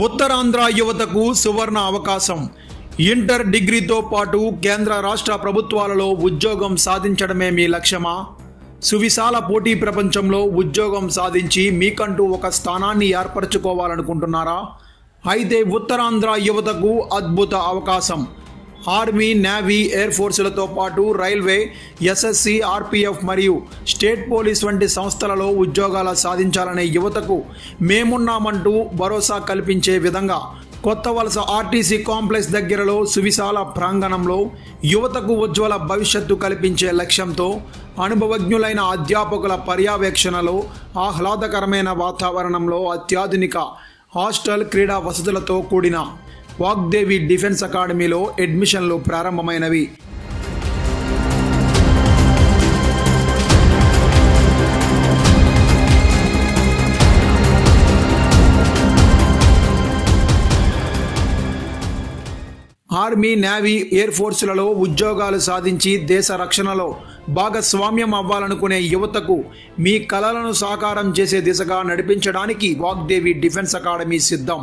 ఉత్తరాంధ్ర యువతకు సువర్ణ అవకాశం. ఇంటర్ డిగ్రీతో పాటు కేంద్ర రాష్ట్ర ప్రభుత్వాలలో ఉద్యోగం సాధించడమే మీ లక్ష్యమా? సువిశాల పోటీ ప్రపంచంలో ఉద్యోగం సాధించి మీకంటూ ఒక స్థానాన్ని ఏర్పరచుకోవాలనుకుంటున్నారా? అయితే ఉత్తరాంధ్ర యువతకు అద్భుత అవకాశం. ఆర్మీ, నేవీ, ఎయిర్ ఫోర్సులతో పాటు రైల్వే, ఎస్ఎస్సి, ఆర్పీఎఫ్ మరియు స్టేట్ పోలీస్ వంటి సంస్థలలో ఉద్యోగాలు సాధించాలనే యువతకు మేమున్నామంటూ భరోసా కల్పించే విధంగా కొత్త వలస ఆర్టీసీ కాంప్లెక్స్ దగ్గరలో సువిశాల ప్రాంగణంలో యువతకు ఉజ్వల భవిష్యత్తు కల్పించే లక్ష్యంతో అనుభవజ్ఞులైన అధ్యాపకుల పర్యవేక్షణలో ఆహ్లాదకరమైన వాతావరణంలో అత్యాధునిక హాస్టల్, క్రీడా వసతులతో కూడిన వాగ్దేవి డిఫెన్స్ అకాడమీలో అడ్మిషన్లు ప్రారంభమైనవి. ఆర్మీ, నేవీ, ఎయిర్ ఫోర్సులలో ఉద్యోగాలు సాధించి దేశ రక్షణలో భాగస్వామ్యం అవ్వాలనుకునే యువతకు మీ కలలను సాకారం చేసే దిశగా నడిపించడానికి వాగ్దేవి డిఫెన్స్ అకాడమీ సిద్ధం.